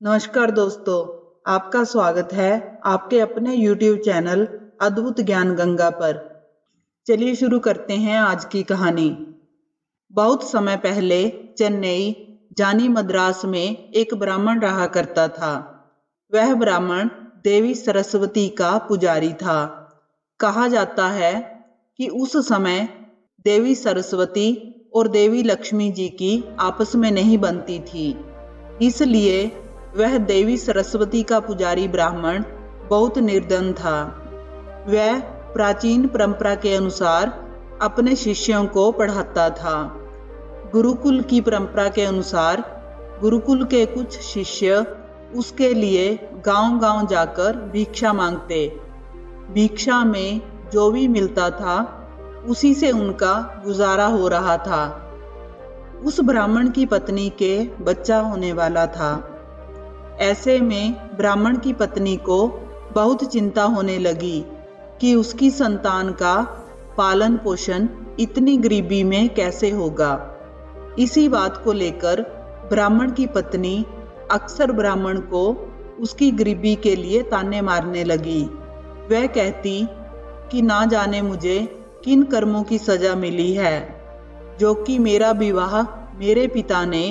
नमस्कार दोस्तों, आपका स्वागत है आपके अपने YouTube चैनल अद्भुत ज्ञान गंगा पर। चलिए शुरू करते हैं आज की कहानी। बहुत समय पहले चेन्नई जानी मद्रास में एक ब्राह्मण रहा करता था। वह ब्राह्मण देवी सरस्वती का पुजारी था। कहा जाता है कि उस समय देवी सरस्वती और देवी लक्ष्मी जी की आपस में नहीं बनती थी, इसलिए वह देवी सरस्वती का पुजारी ब्राह्मण बहुत निर्धन था। वह प्राचीन परंपरा के अनुसार अपने शिष्यों को पढ़ाता था। गुरुकुल की परंपरा के अनुसार गुरुकुल के कुछ शिष्य उसके लिए गांव-गांव जाकर भिक्षा मांगते। भिक्षा में जो भी मिलता था उसी से उनका गुजारा हो रहा था। उस ब्राह्मण की पत्नी के बच्चा होने वाला था। ऐसे में ब्राह्मण की पत्नी को बहुत चिंता होने लगी कि उसकी संतान का पालन पोषण इतनी गरीबी में कैसे होगा। इसी बात को लेकर ब्राह्मण की पत्नी अक्सर ब्राह्मण को उसकी गरीबी के लिए ताने मारने लगी। वह कहती कि ना जाने मुझे किन कर्मों की सजा मिली है, जो कि मेरा विवाह मेरे पिता ने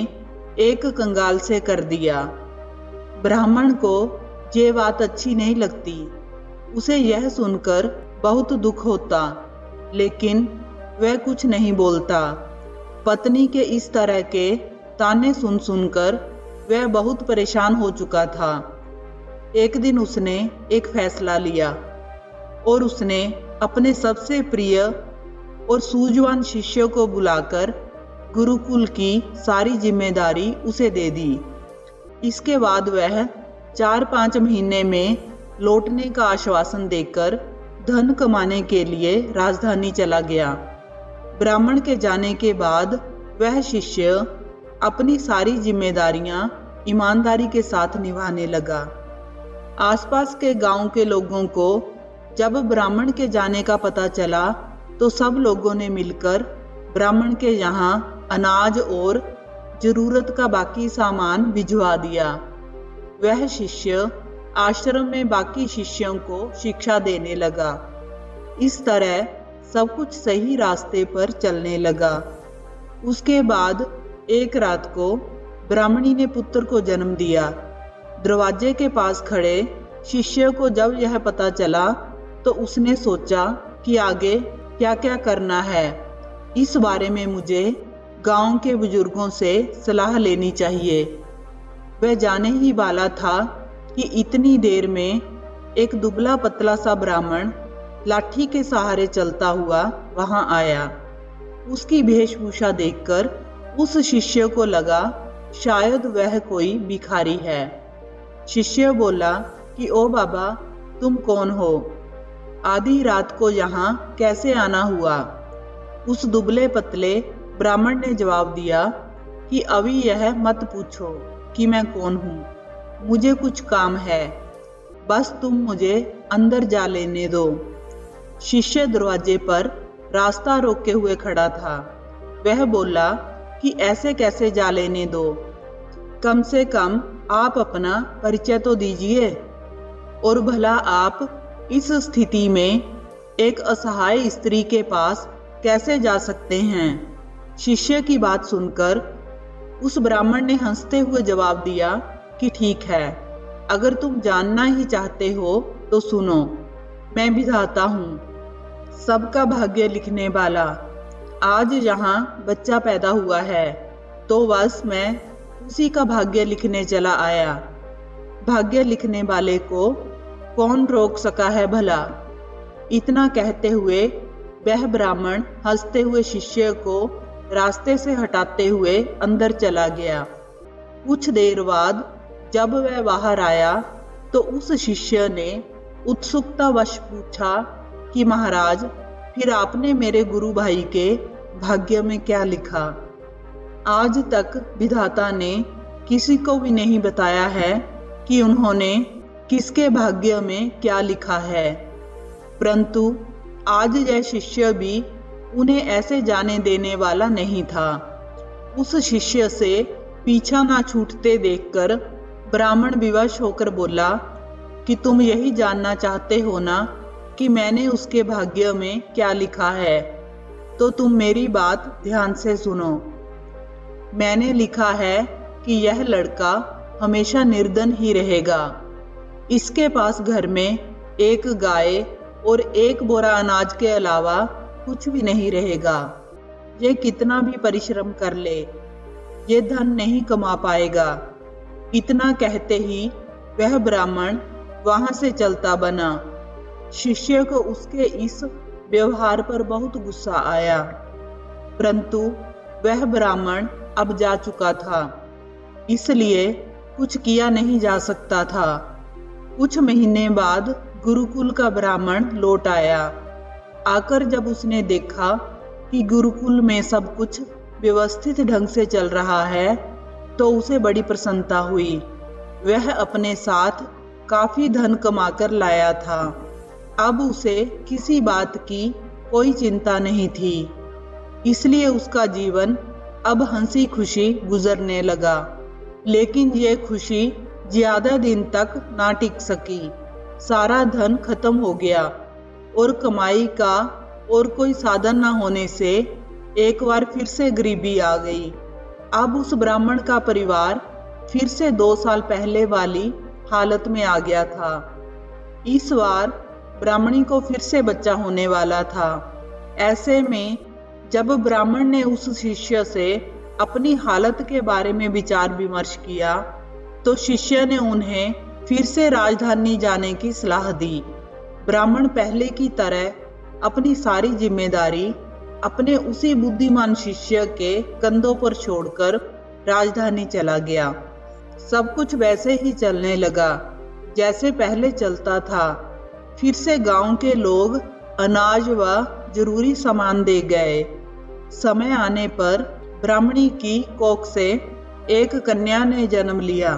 एक कंगाल से कर दिया। ब्राह्मण को ये बात अच्छी नहीं लगती। उसे यह सुनकर बहुत दुख होता, लेकिन वह कुछ नहीं बोलता। पत्नी के इस तरह के ताने सुन सुनकर वह बहुत परेशान हो चुका था। एक दिन उसने एक फैसला लिया और उसने अपने सबसे प्रिय और सूझवान शिष्य को बुलाकर गुरुकुल की सारी जिम्मेदारी उसे दे दी। इसके बाद वह 4-5 महीने में लौटने का आश्वासन देकर धन कमाने के लिए राजधानी चला गया। ब्राह्मण के जाने के बाद वह शिष्य अपनी सारी जिम्मेदारियां ईमानदारी के साथ निभाने लगा। आसपास के गांव के लोगों को जब ब्राह्मण के जाने का पता चला तो सब लोगों ने मिलकर ब्राह्मण के यहाँ अनाज और जरूरत का बाकी सामान भिजवा दिया। वह शिष्य आश्रम में बाकी शिष्यों को शिक्षा देने लगा। इस तरह सब कुछ सही रास्ते पर चलने लगा। उसके बाद एक रात को ब्राह्मणी ने पुत्र को जन्म दिया। दरवाजे के पास खड़े शिष्य को जब यह पता चला तो उसने सोचा कि आगे क्या क्या करना है। इस बारे में मुझे गांव के बुजुर्गों से सलाह लेनी चाहिए। वह जाने ही वाला था कि इतनी देर में एक दुबला पतला सा ब्राह्मण लाठी के सहारे चलता हुआ वहां आया। उसकी वेशभूषा देखकर उस शिष्य को लगा शायद वह कोई भिखारी है। शिष्य बोला कि ओ बाबा, तुम कौन हो? आधी रात को यहाँ कैसे आना हुआ? उस दुबले पतले ब्राह्मण ने जवाब दिया कि अभी यह मत पूछो कि मैं कौन हूँ, मुझे कुछ काम है, बस तुम मुझे अंदर जा लेने दो। शिष्य दरवाजे पर रास्ता रोके हुए खड़ा था। वह बोला कि ऐसे कैसे जा लेने दो, कम से कम आप अपना परिचय तो दीजिए, और भला आप इस स्थिति में एक असहाय स्त्री के पास कैसे जा सकते हैं? शिष्य की बात सुनकर उस ब्राह्मण ने हंसते हुए जवाब दिया कि ठीक है, अगर तुम जानना ही चाहते हो तो सुनो, मैं विधाता हूँ, सबका भाग्य लिखने वाला। आज यहाँ बच्चा पैदा हुआ है तो बस मैं उसी का भाग्य लिखने चला आया। भाग्य लिखने वाले को कौन रोक सका है भला? इतना कहते हुए वह ब्राह्मण हंसते हुए शिष्य को रास्ते से हटाते हुए अंदर चला गया। कुछ देर बाद जब वह बाहर आया तो उस शिष्य ने उत्सुकतावश पूछा कि महाराज, फिर आपने मेरे गुरु भाई के भाग्य में क्या लिखा? आज तक विधाता ने किसी को भी नहीं बताया है कि उन्होंने किसके भाग्य में क्या लिखा है, परंतु आज यह शिष्य भी उन्हें ऐसे जाने देने वाला नहीं था। उस शिष्य से पीछा ना छूटते देखकर ब्राह्मण विवश होकर बोला कि तुम यही जानना चाहते हो ना कि मैंने उसके भाग्य में क्या लिखा है, तो तुम मेरी बात ध्यान से सुनो। मैंने लिखा है कि यह लड़का हमेशा निर्धन ही रहेगा। इसके पास घर में एक गाय और एक बोरा अनाज के अलावा कुछ भी नहीं रहेगा। ये कितना भी परिश्रम कर ले, ये धन नहीं कमा पाएगा। इतना कहते ही वह ब्राह्मण वहां से चलता बना। शिष्य को उसके इस व्यवहार पर बहुत गुस्सा आया, परंतु वह ब्राह्मण अब जा चुका था, इसलिए कुछ किया नहीं जा सकता था। कुछ महीने बाद गुरुकुल का ब्राह्मण लौट आया। आकर जब उसने देखा कि गुरुकुल में सब कुछ व्यवस्थित ढंग से चल रहा है, तो उसे बड़ी प्रसन्नता हुई। वह अपने साथ काफी धन कमाकर लाया था। अब उसे किसी बात की कोई चिंता नहीं थी, इसलिए उसका जीवन अब हंसी खुशी गुजरने लगा। लेकिन ये खुशी ज्यादा दिन तक ना टिक सकी। सारा धन खत्म हो गया और कमाई का और कोई साधन ना होने से एक बार फिर से गरीबी आ गई। अब उस ब्राह्मण का परिवार फिर से 2 साल पहले वाली हालत में आ गया था। इस बार ब्राह्मणी को फिर से बच्चा होने वाला था। ऐसे में जब ब्राह्मण ने उस शिष्य से अपनी हालत के बारे में विचार विमर्श किया, तो शिष्य ने उन्हें फिर से राजधानी जाने की सलाह दी। ब्राह्मण पहले की तरह अपनी सारी जिम्मेदारी अपने उसी बुद्धिमान शिष्य के कंधों पर छोड़कर राजधानी चला गया। सब कुछ वैसे ही चलने लगा जैसे पहले चलता था। फिर से गांव के लोग अनाज व जरूरी सामान दे गए। समय आने पर ब्राह्मणी की कोख से एक कन्या ने जन्म लिया।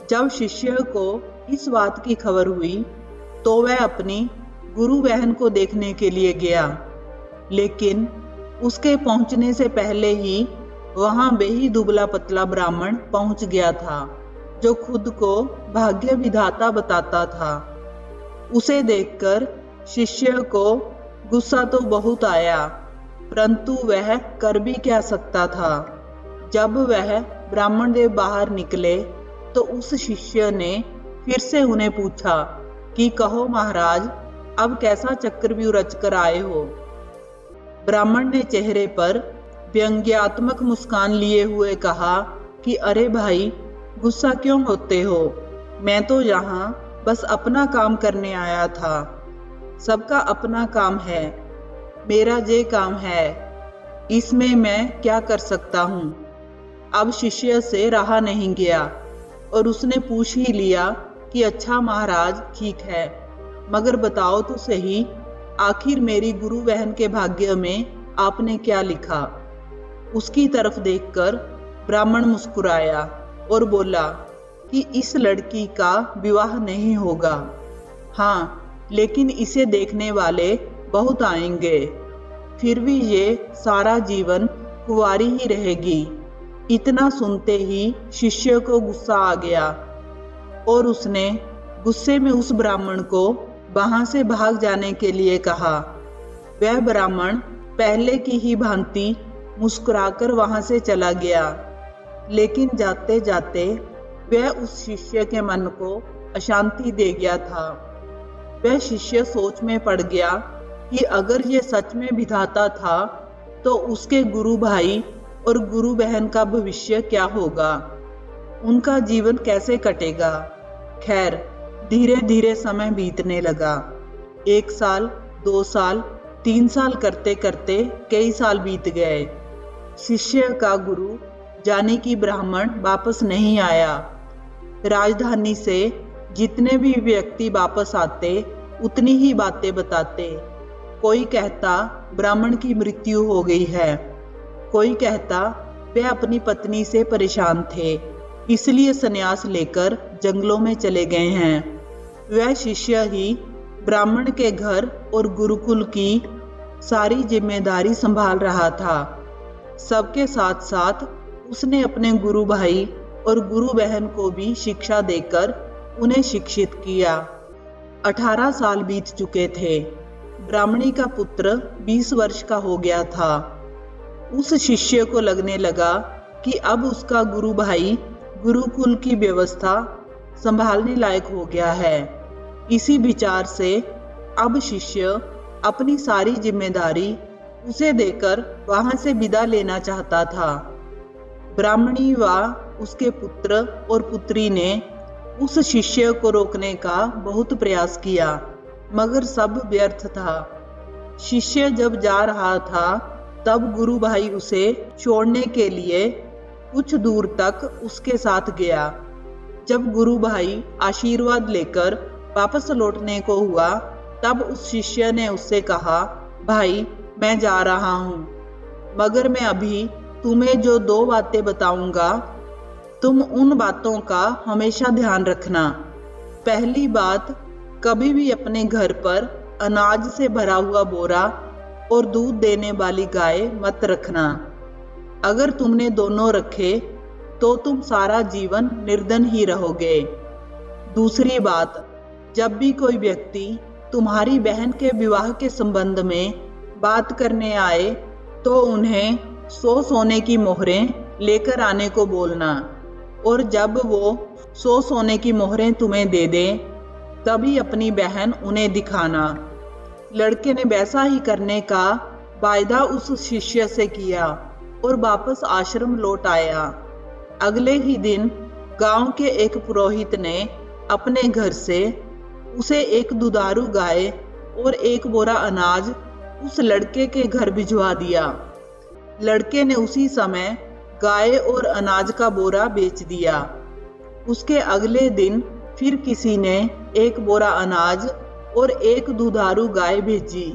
जब शिष्य को इस बात की खबर हुई, तो वह अपनी गुरु बहन को देखने के लिए गया, लेकिन उसके पहुंचने से पहले ही वहां बेही दुबला पतला ब्राह्मण पहुंच गया था, जो खुद को भाग्य विधाता बताता था। उसे देखकर शिष्य को गुस्सा तो बहुत आया, परंतु वह कर भी क्या सकता था। जब वह ब्राह्मण देव बाहर निकले, तो उस शिष्य ने फिर से उन्हें पूछा कि कहो महाराज, अब कैसा चक्रव्यूह रचकर आए हो। ब्राह्मण ने चेहरे पर व्यंग्यात्मक मुस्कान लिए हुए कहा कि अरे भाई, गुस्सा क्यों होते हो, मैं तो यहाँ बस अपना काम करने आया था। सबका अपना काम है, मेरा ये काम है, इसमें मैं क्या कर सकता हूँ। अब शिष्य से रहा नहीं गया और उसने पूछ ही लिया कि अच्छा महाराज, ठीक है, मगर बताओ तो सही, आखिर मेरी गुरु बहन के भाग्य में आपने क्या लिखा। उसकी तरफ देखकर ब्राह्मण मुस्कुराया और बोला कि इस लड़की का विवाह नहीं होगा। हाँ, लेकिन इसे देखने वाले बहुत आएंगे, फिर भी ये सारा जीवन कुंवारी ही रहेगी। इतना सुनते ही शिष्य को गुस्सा आ गया और उसने गुस्से में उस ब्राह्मण को वहां से भाग जाने के लिए कहा। वह ब्राह्मण पहले की ही भांति मुस्कुराकर वहां से चला गया, लेकिन जाते जाते वह उस शिष्य के मन को अशांति दे गया था। वह शिष्य सोच में पड़ गया कि अगर ये सच में विधाता था, तो उसके गुरु भाई और गुरु बहन का भविष्य क्या होगा, उनका जीवन कैसे कटेगा। खैर, धीरे धीरे समय बीतने लगा। 1 साल, 2 साल, 3 साल करते करते कई साल बीत गए। शिष्य का गुरु यानी कि ब्राह्मण वापस नहीं आया। राजधानी से जितने भी व्यक्ति वापस आते, उतनी ही बातें बताते। कोई कहता ब्राह्मण की मृत्यु हो गई है, कोई कहता वे अपनी पत्नी से परेशान थे, इसलिए संन्यास लेकर जंगलों में चले गए हैं। वह शिष्य ही ब्राह्मण के घर और गुरुकुल की सारी जिम्मेदारी संभाल रहा था। सबके साथ साथ उसने अपने गुरु भाई और गुरु बहन को भी शिक्षा देकर उन्हें शिक्षित किया। 18 साल बीत चुके थे। ब्राह्मणी का पुत्र 20 वर्ष का हो गया था। उस शिष्य को लगने लगा कि अब उसका गुरु भाई गुरुकुल की व्यवस्था संभालने लायक हो गया है। इसी विचार से अब शिष्य अपनी सारी जिम्मेदारी उसे देकर वहां से विदा लेना चाहता था। ब्राह्मणी व उसके पुत्र और पुत्री ने उस शिष्य को रोकने का बहुत प्रयास किया, मगर सब व्यर्थ था। शिष्य जब जा रहा था तब गुरु भाई उसे छोड़ने के लिए कुछ दूर तक उसके साथ गया। जब गुरु भाई आशीर्वाद लेकर वापस लौटने को हुआ तब उस शिष्य ने उससे कहा, भाई मैं जा रहा हूँ, मगर मैं अभी तुम्हें जो 2 बातें बताऊंगा तुम उन बातों का हमेशा ध्यान रखना। पहली बात, कभी भी अपने घर पर अनाज से भरा हुआ बोरा और दूध देने वाली गाय मत रखना। अगर तुमने दोनों रखे तो तुम सारा जीवन निर्धन ही रहोगे। दूसरी बात, जब भी कोई व्यक्ति तुम्हारी बहन के विवाह के संबंध में बात करने आए तो उन्हें 100 सोने की मोहरें लेकर आने को बोलना, और जब वो 100 सोने की मोहरें तुम्हें दे दें तभी अपनी बहन उन्हें दिखाना। लड़के ने वैसा ही करने का वायदा उस शिष्य से किया और वापस आश्रम लौट आया। अगले ही दिन गांव के एक पुरोहित ने अपने घर से उसे एक दुधारू गाय और एक बोरा अनाज उस लड़के के घर भिजवा दिया। लड़के ने उसी समय गाय और अनाज का बोरा बेच दिया। उसके अगले दिन फिर किसी ने एक बोरा अनाज और एक दुधारू गाय भेजी।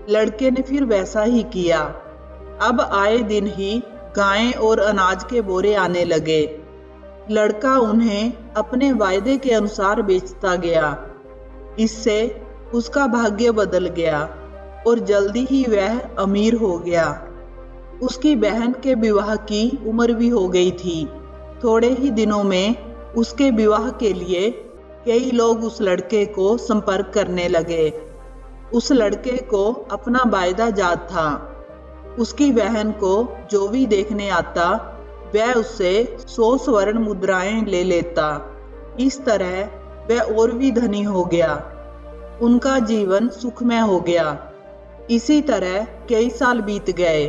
लड़के ने फिर वैसा ही किया। अब आए दिन ही गायें और अनाज के बोरे आने लगे। लड़का उन्हें अपने वायदे के अनुसार बेचता गया। इससे उसका भाग्य बदल गया और जल्दी ही वह अमीर हो गया। उसकी बहन के विवाह की उम्र भी हो गई थी। थोड़े ही दिनों में उसके विवाह के लिए कई लोग उस लड़के को संपर्क करने लगे। उस लड़के को अपना वायदा याद था। उसकी बहन को जो भी देखने आता वह उससे 100 स्वर्ण मुद्राएं ले लेता। इस तरह वह और भी धनी हो गया। उनका जीवन सुखमय हो गया। इसी तरह कई साल बीत गए।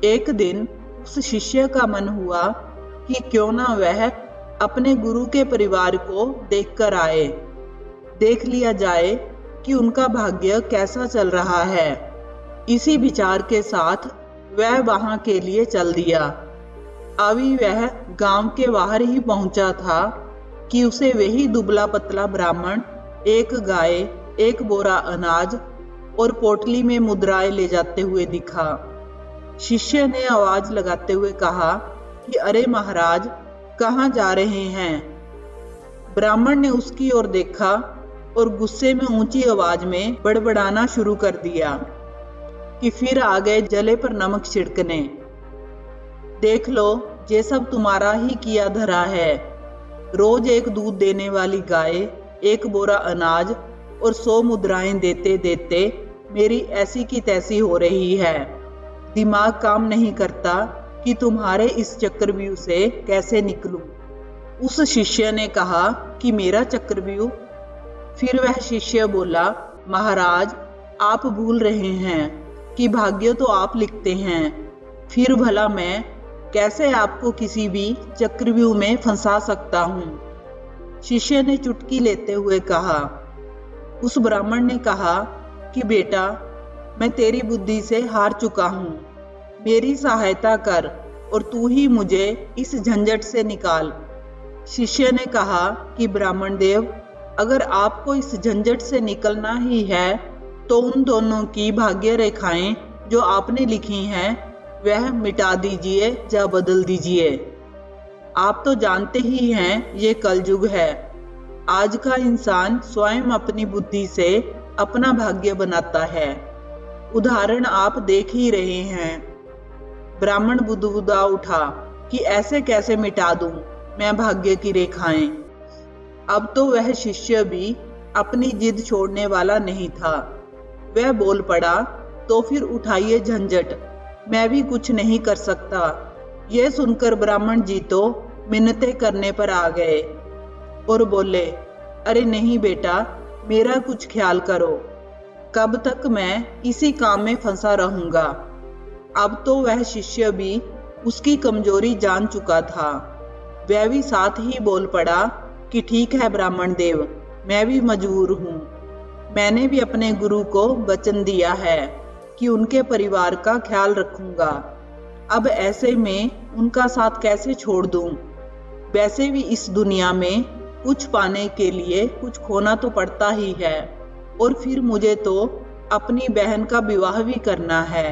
एक दिन उस शिष्य का मन हुआ कि क्यों ना वह अपने गुरु के परिवार को देखकर आए, देख लिया जाए कि उनका भाग्य कैसा चल रहा है। इसी विचार के साथ वह वहां के लिए चल दिया। अभी वह गांव के बाहर ही पहुंचा था कि उसे वही दुबला पतला ब्राह्मण एक गाय, एक बोरा अनाज और पोटली में मुद्राएं ले जाते हुए दिखा। शिष्य ने आवाज लगाते हुए कहा कि अरे महाराज, कहाँ जा रहे हैं? ब्राह्मण ने उसकी ओर देखा और गुस्से में ऊंची आवाज में बड़बड़ाना शुरू कर दिया कि फिर आ गए जले पर नमक छिड़कने। देख लो, ये सब तुम्हारा ही किया धरा है। रोज एक दूध देने वाली गाय, एक बोरा अनाज और 100 मुद्राएं देते देते मेरी ऐसी की तैसी हो रही है। दिमाग काम नहीं करता कि तुम्हारे इस चक्रव्यूह से कैसे निकलूं। उस शिष्य ने कहा कि मेरा चक्रव्यूह? फिर वह शिष्य बोला, महाराज, आप भूल रहे हैं कि भाग्य तो आप लिखते हैं। फिर भला मैं कैसे आपको किसी भी चक्रव्यूह में फंसा सकता हूँ? शिष्य ने चुटकी लेते हुए कहा। उस ब्राह्मण ने कहा कि बेटा, मैं तेरी बुद्धि से हार चुका हूँ। मेरी सहायता कर और तू ही मुझे इस झंझट से निकाल। शिष्य ने कहा कि ब्राह्मण देव, अगर आपको इस झंझट से निकलना ही है तो उन दोनों की भाग्य रेखाएं जो आपने लिखी हैं वह मिटा दीजिए या बदल दीजिए। आप तो जानते ही हैं ये कलयुग है। आज का इंसान स्वयं अपनी बुद्धि से अपना भाग्य बनाता है। उदाहरण आप देख ही रहे हैं। ब्राह्मण बुदबुदा उठा कि ऐसे कैसे मिटा दूं? मैं भाग्य की रेखाएं। अब तो वह शिष्य भी अपनी जिद छोड़ने वाला नहीं था। वह बोल पड़ा, तो फिर उठाइए झंझट, मैं भी कुछ नहीं कर सकता। यह सुनकर ब्राह्मण जी तो मिन्नतें करने पर आ गए और बोले, अरे नहीं बेटा, मेरा कुछ ख्याल करो, कब तक मैं इसी काम में फंसा रहूंगा। अब तो वह शिष्य भी उसकी कमजोरी जान चुका था। वह भी साथ ही बोल पड़ा कि ठीक है ब्राह्मण देव, मैं भी मजबूर हूँ। मैंने भी अपने गुरु को वचन दिया है कि उनके परिवार का ख्याल रखूंगा। अब ऐसे में उनका साथ कैसे छोड़ दूं? वैसे भी इस दुनिया में कुछ पाने के लिए कुछ खोना तो पड़ता ही है, और फिर मुझे तो अपनी बहन का विवाह भी करना है।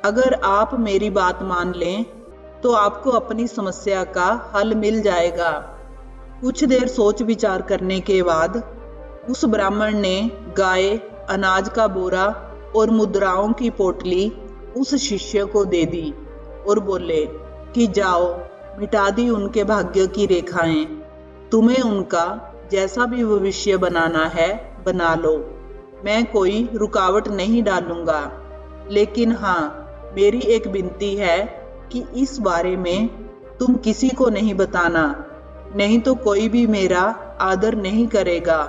अगर आप मेरी बात मान लें तो आपको अपनी समस्या का हल मिल जाएगा। कुछ देर सोच विचार करने के बाद उस ब्राह्मण ने गाय, अनाज का बोरा और मुद्राओं की पोटली उस शिष्य को दे दी और बोले कि जाओ, मिटा दी उनके भाग्य की रेखाएं। तुम्हें उनका जैसा भी भविष्य बनाना है बना लो, मैं कोई रुकावट नहीं डालूंगा। लेकिन हाँ, मेरी एक विनती है कि इस बारे में तुम किसी को नहीं बताना, नहीं तो कोई भी मेरा आदर नहीं करेगा,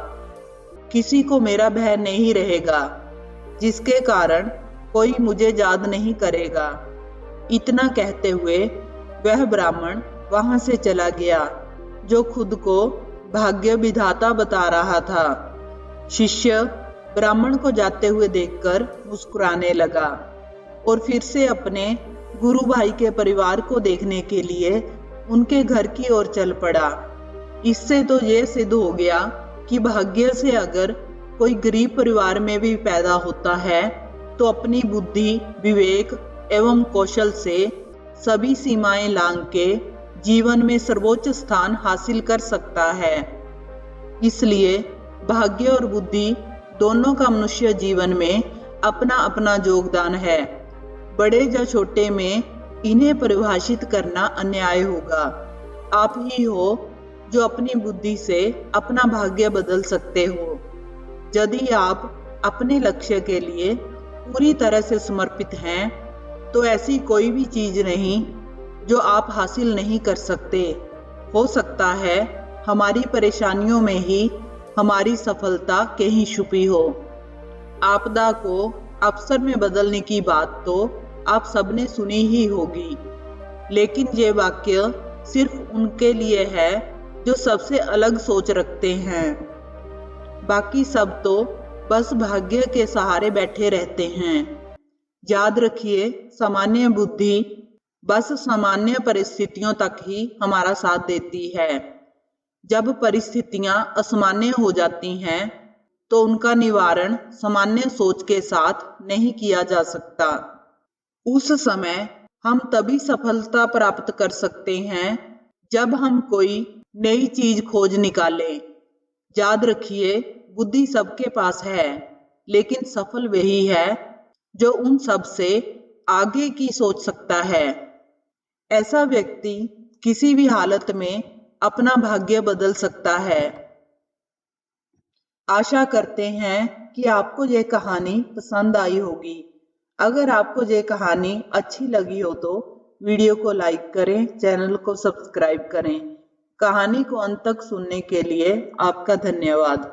किसी को मेरा भय नहीं रहेगा, जिसके कारण कोई मुझे याद नहीं करेगा। इतना कहते हुए वह ब्राह्मण वहां से चला गया, जो खुद को भाग्य विधाता बता रहा था। शिष्य ब्राह्मण को जाते हुए देखकर मुस्कुराने लगा और फिर से अपने गुरु भाई के परिवार को देखने के लिए उनके घर की ओर चल पड़ा। इससे तो ये सिद्ध हो गया कि भाग्य से अगर कोई गरीब परिवार में भी पैदा होता है तो अपनी बुद्धि, विवेक एवं कौशल से सभी सीमाएं लांघ के जीवन में सर्वोच्च स्थान हासिल कर सकता है। इसलिए भाग्य और बुद्धि दोनों का मनुष्य जीवन में अपना अपना योगदान है। बड़े या छोटे में इन्हें परिभाषित करना अन्याय होगा। आप ही हो जो अपनी बुद्धि से अपना भाग्य बदल सकते हो। यदि आप अपने लक्ष्य के लिए पूरी तरह से समर्पित हैं, तो ऐसी कोई भी चीज नहीं जो आप हासिल नहीं कर सकते। हो सकता है हमारी परेशानियों में ही हमारी सफलता कहीं छुपी हो। आपदा को अवसर में बदलने की बात तो आप सबने सुनी ही होगी, लेकिन ये वाक्य सिर्फ उनके लिए है जो सबसे अलग सोच रखते हैं। बाकी सब तो बस भाग्य के सहारे बैठे रहते हैं। याद रखिए, सामान्य बुद्धि बस सामान्य परिस्थितियों तक ही हमारा साथ देती है। जब परिस्थितियां असामान्य हो जाती हैं तो उनका निवारण सामान्य सोच के साथ नहीं किया जा सकता। उस समय हम तभी सफलता प्राप्त कर सकते हैं जब हम कोई नई चीज खोज निकालें। याद रखिए, बुद्धि सबके पास है, लेकिन सफल वही है जो उन सब से आगे की सोच सकता है। ऐसा व्यक्ति किसी भी हालत में अपना भाग्य बदल सकता है। आशा करते हैं कि आपको यह कहानी पसंद आई होगी। अगर आपको यह कहानी अच्छी लगी हो तो वीडियो को लाइक करें, चैनल को सब्सक्राइब करें। कहानी को अंत तक सुनने के लिए आपका धन्यवाद।